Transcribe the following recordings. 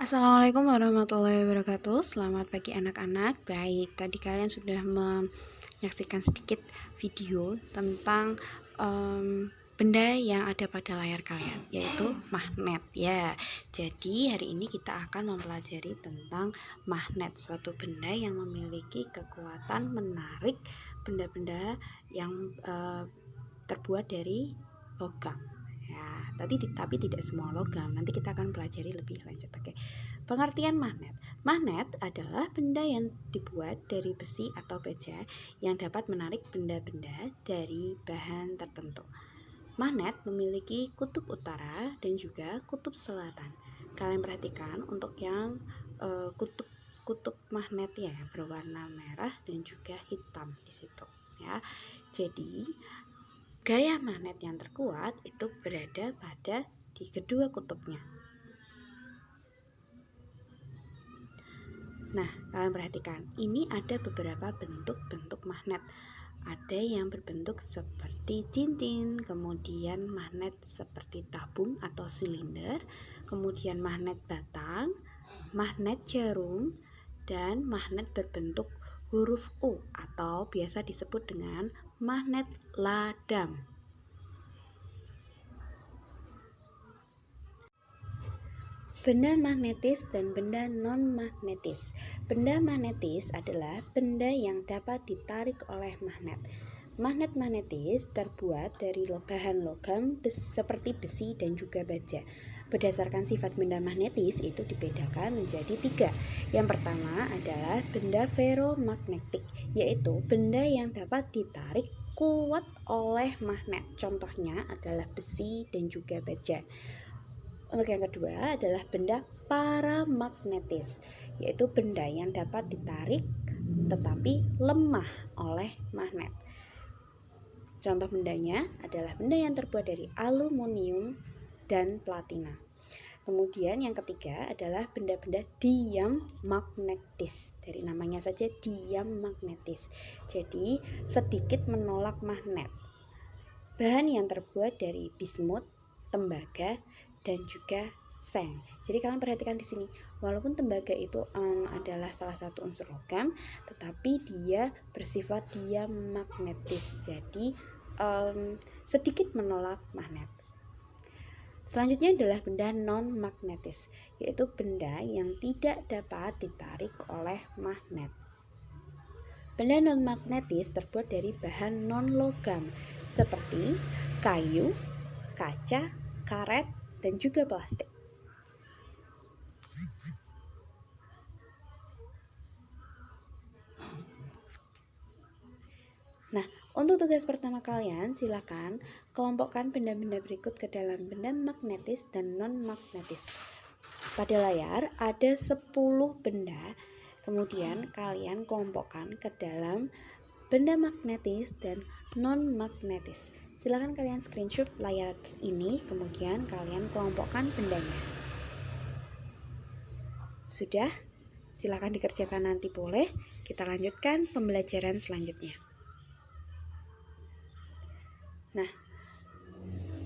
Assalamualaikum warahmatullahi wabarakatuh. Selamat pagi anak-anak. Baik, tadi kalian sudah menyaksikan sedikit video tentang benda yang ada pada layar kalian, yaitu magnet ya. Jadi hari ini kita akan mempelajari tentang magnet, suatu benda yang memiliki kekuatan menarik benda-benda yang terbuat dari logam. Ya, tapi tidak semua logam. Nanti kita akan pelajari lebih lanjut. Oke. Pengertian magnet. Magnet adalah benda yang dibuat dari besi atau baja yang dapat menarik benda-benda dari bahan tertentu. Magnet memiliki kutub utara dan juga kutub selatan. Kalian perhatikan untuk yang kutub magnet ya berwarna merah dan juga hitam di situ ya. Jadi gaya magnet yang terkuat itu berada pada di kedua kutubnya. Nah, kalian perhatikan, ini ada beberapa bentuk-bentuk magnet. Ada yang berbentuk seperti cincin, kemudian magnet seperti tabung atau silinder, kemudian magnet batang, magnet jarum, dan magnet berbentuk huruf U atau biasa disebut dengan magnet ladang. Benda magnetis dan benda non-magnetis. Benda magnetis adalah benda yang dapat ditarik oleh magnet. Magnet magnetis terbuat dari bahan logam seperti besi dan juga baja. Berdasarkan sifat benda magnetis itu dibedakan menjadi 3. Yang pertama adalah benda ferromagnetik, yaitu benda yang dapat ditarik kuat oleh magnet. Contohnya adalah besi dan juga baja. Untuk yang kedua adalah benda paramagnetis, yaitu benda yang dapat ditarik tetapi lemah oleh magnet. Contoh bendanya adalah benda yang terbuat dari aluminium dan platina. Kemudian yang ketiga adalah benda-benda diamagnetis. Dari namanya saja diamagnetis. Jadi sedikit menolak magnet. Bahan yang terbuat dari bismut, tembaga, dan juga seng. Jadi kalian perhatikan di sini, walaupun tembaga itu adalah salah satu unsur logam, tetapi dia bersifat diamagnetis. Jadi sedikit menolak magnet. Selanjutnya adalah benda non-magnetis, yaitu benda yang tidak dapat ditarik oleh magnet. Benda non-magnetis terbuat dari bahan non-logam seperti kayu, kaca, karet, dan juga plastik. Nah, untuk tugas pertama kalian, silakan kelompokkan benda-benda berikut ke dalam benda magnetis dan non-magnetis. Pada layar ada 10 benda, kemudian kalian kelompokkan ke dalam benda magnetis dan non-magnetis. Silakan kalian screenshot layar ini, kemudian kalian kelompokkan bendanya. Sudah? Silakan dikerjakan nanti boleh. Kita lanjutkan pembelajaran selanjutnya. Nah,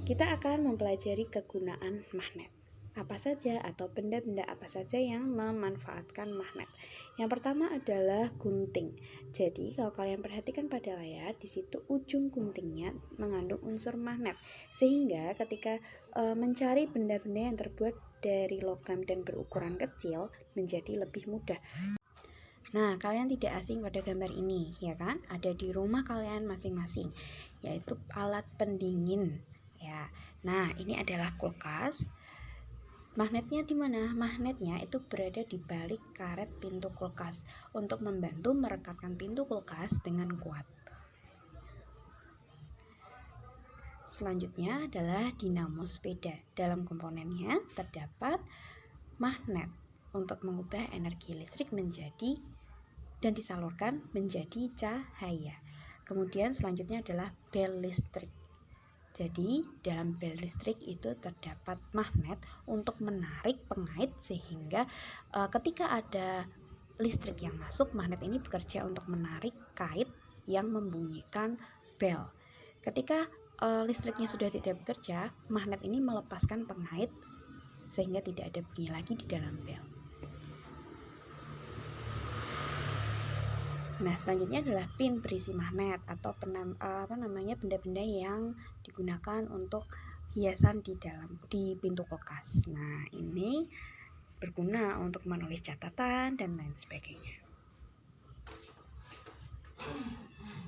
kita akan mempelajari kegunaan magnet. Apa saja atau benda-benda apa saja yang memanfaatkan magnet. Yang pertama adalah gunting. Jadi kalau kalian perhatikan pada layar, di situ ujung guntingnya mengandung unsur magnet, sehingga ketika mencari benda-benda yang terbuat dari logam dan berukuran kecil menjadi lebih mudah. Nah, kalian tidak asing pada gambar ini, ya kan? Ada di rumah kalian masing-masing, yaitu alat pendingin. Ya, nah ini adalah kulkas. Magnetnya di mana? Magnetnya itu berada di balik karet pintu kulkas untuk membantu merekatkan pintu kulkas dengan kuat. Selanjutnya adalah dinamo sepeda. Dalam komponennya terdapat magnet untuk mengubah energi listrik menjadi dan disalurkan menjadi cahaya. Kemudian selanjutnya adalah bel listrik. Jadi dalam bel listrik itu terdapat magnet untuk menarik pengait, sehingga ketika ada listrik yang masuk, magnet ini bekerja untuk menarik kait yang membunyikan bel. Ketika listriknya sudah tidak bekerja, magnet ini melepaskan pengait sehingga tidak ada bunyi lagi di dalam bel. Nah, selanjutnya adalah pin berisi magnet atau benda-benda yang digunakan untuk hiasan di pintu kulkas. Nah, ini berguna untuk menulis catatan dan lain sebagainya.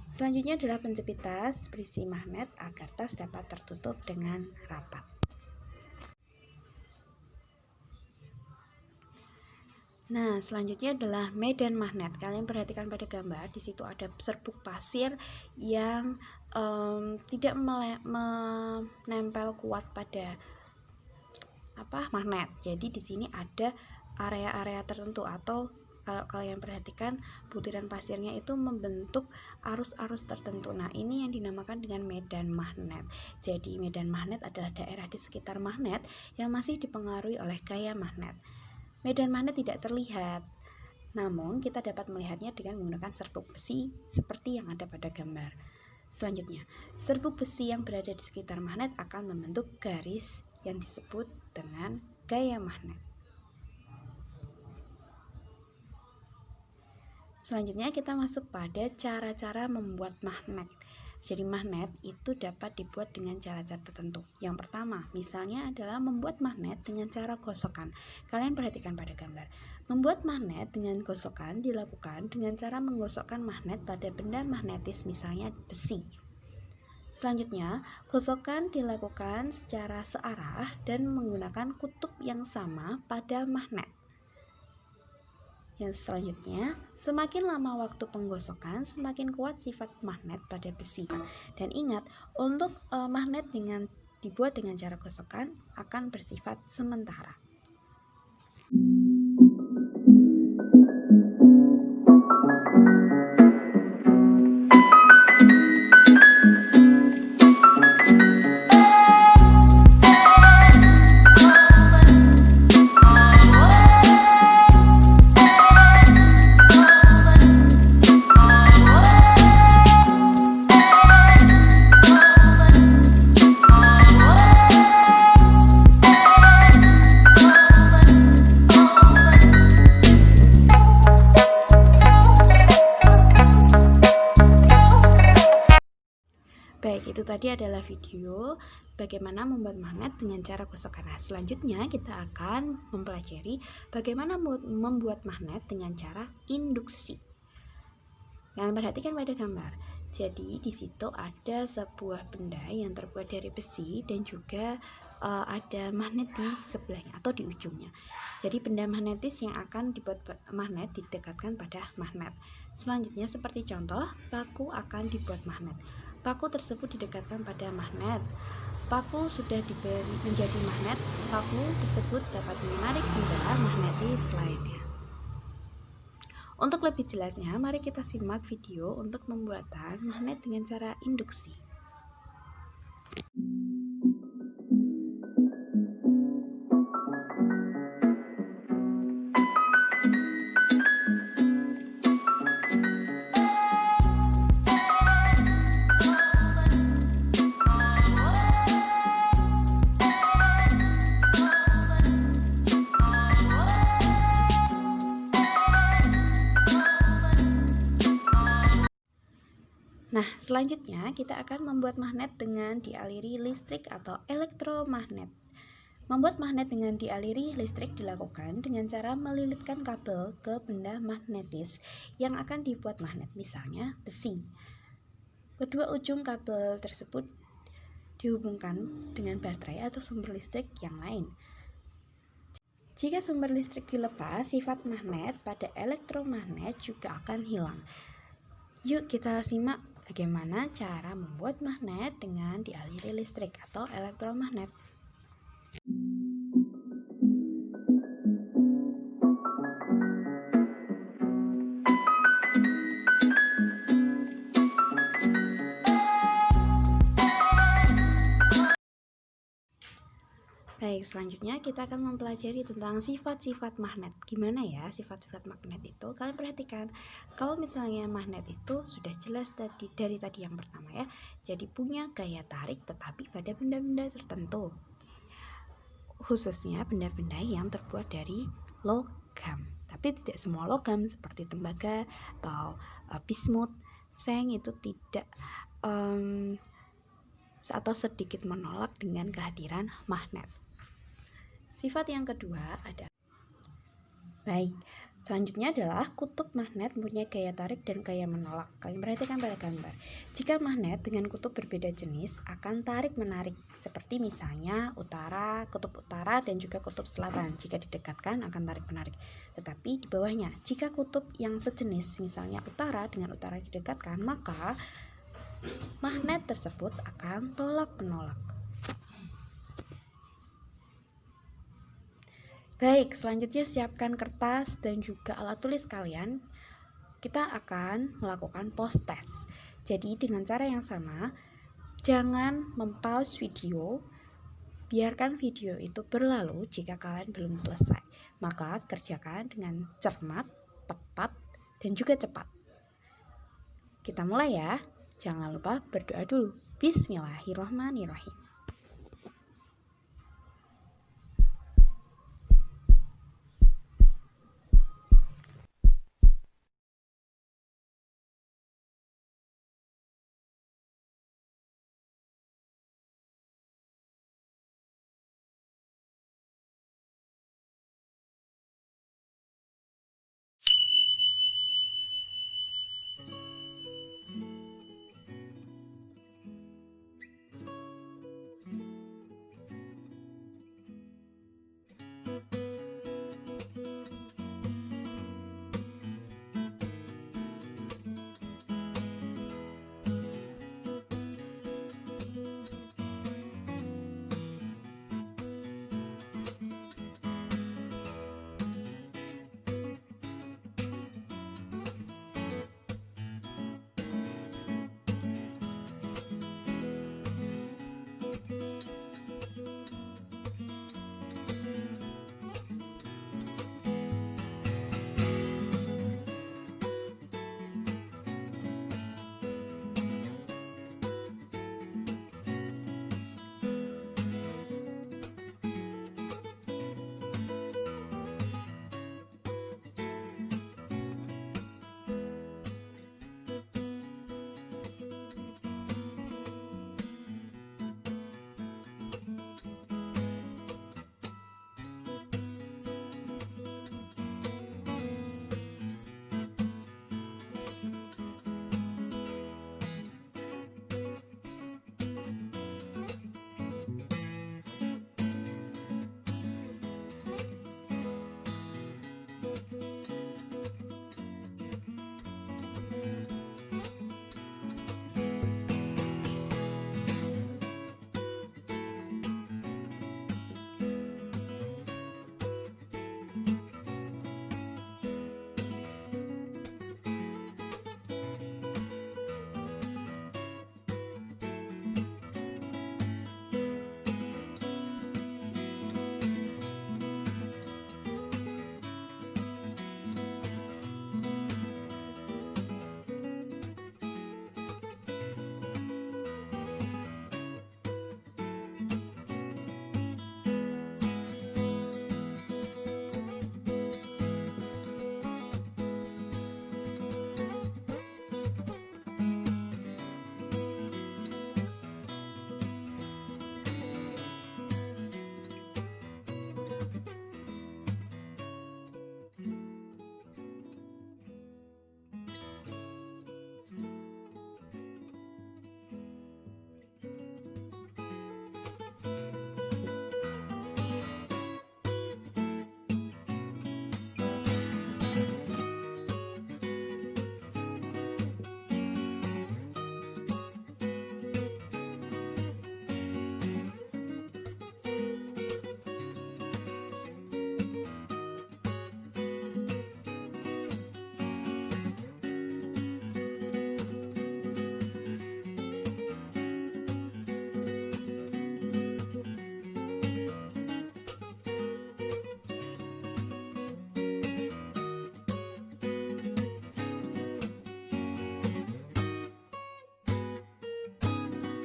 Selanjutnya adalah penjepit tas berisi magnet agar tas dapat tertutup dengan rapat. Nah, selanjutnya adalah medan magnet. Kalian perhatikan pada gambar, di situ ada serbuk pasir yang tidak menempel kuat pada magnet. Jadi di sini ada area-area tertentu, atau kalau kalian perhatikan butiran pasirnya itu membentuk arus-arus tertentu. Nah, ini yang dinamakan dengan medan magnet. Jadi medan magnet adalah daerah di sekitar magnet yang masih dipengaruhi oleh gaya magnet. Medan magnet tidak terlihat, namun kita dapat melihatnya dengan menggunakan serbuk besi seperti yang ada pada gambar. Selanjutnya, serbuk besi yang berada di sekitar magnet akan membentuk garis yang disebut dengan gaya magnet. Selanjutnya kita masuk pada cara-cara membuat magnet. Jadi magnet itu dapat dibuat dengan cara-cara tertentu. Yang pertama, misalnya adalah membuat magnet dengan cara gosokan. Kalian perhatikan pada gambar. Membuat magnet dengan gosokan dilakukan dengan cara menggosokkan magnet pada benda magnetis, misalnya besi. Selanjutnya, gosokan dilakukan secara searah dan menggunakan kutub yang sama pada magnet. Yang selanjutnya, semakin lama waktu penggosokan, semakin kuat sifat magnet pada besi. Dan ingat, untuk magnet dibuat dengan cara gosokan akan bersifat sementara. Baik, itu tadi adalah video bagaimana membuat magnet dengan cara gosokan. Nah, selanjutnya kita akan mempelajari bagaimana membuat magnet dengan cara induksi. Kalian perhatikan pada gambar. Jadi di situ ada sebuah benda yang terbuat dari besi dan juga ada magnet di sebelahnya atau di ujungnya. Jadi benda magnetis yang akan dibuat magnet didekatkan pada magnet. Selanjutnya seperti contoh, paku akan dibuat magnet. Paku tersebut didekatkan pada magnet. Paku sudah diberi menjadi magnet. Paku tersebut dapat menarik benda magnetis lainnya. Untuk lebih jelasnya, mari kita simak video untuk pembuatan magnet dengan cara induksi. Nah, selanjutnya kita akan membuat magnet dengan dialiri listrik atau elektromagnet. Membuat magnet dengan dialiri listrik dilakukan dengan cara melilitkan kabel ke benda magnetis yang akan dibuat magnet, misalnya besi. Kedua ujung kabel tersebut dihubungkan dengan baterai atau sumber listrik yang lain. Jika sumber listrik dilepas, sifat magnet pada elektromagnet juga akan hilang. Yuk kita simak bagaimana cara membuat magnet dengan dialiri listrik atau elektromagnet. Baik, selanjutnya kita akan mempelajari tentang sifat-sifat magnet. Gimana ya sifat-sifat magnet itu? Kalian perhatikan, kalau misalnya magnet itu sudah jelas dari tadi yang pertama ya. Jadi punya gaya tarik tetapi pada benda-benda tertentu. khususnya benda-benda yang terbuat dari logam. Tapi tidak semua logam seperti tembaga atau bismut, seng itu tidak atau sedikit menolak dengan kehadiran magnet. Sifat yang kedua ada selanjutnya adalah kutub magnet mempunyai gaya tarik dan gaya menolak. Kalian perhatikan pada gambar. Jika magnet dengan kutub berbeda jenis akan tarik-menarik, seperti misalnya kutub utara dan juga kutub selatan. Jika didekatkan akan tarik-menarik. Tetapi di bawahnya, jika kutub yang sejenis, misalnya utara dengan utara didekatkan, maka magnet tersebut akan tolak-menolak. Selanjutnya siapkan kertas dan juga alat tulis kalian. Kita akan melakukan post test. Jadi dengan cara yang sama, jangan mempause video, biarkan video itu berlalu jika kalian belum selesai. Maka kerjakan dengan cermat, tepat, dan juga cepat. Kita mulai ya. Jangan lupa berdoa dulu. Bismillahirrahmanirrahim.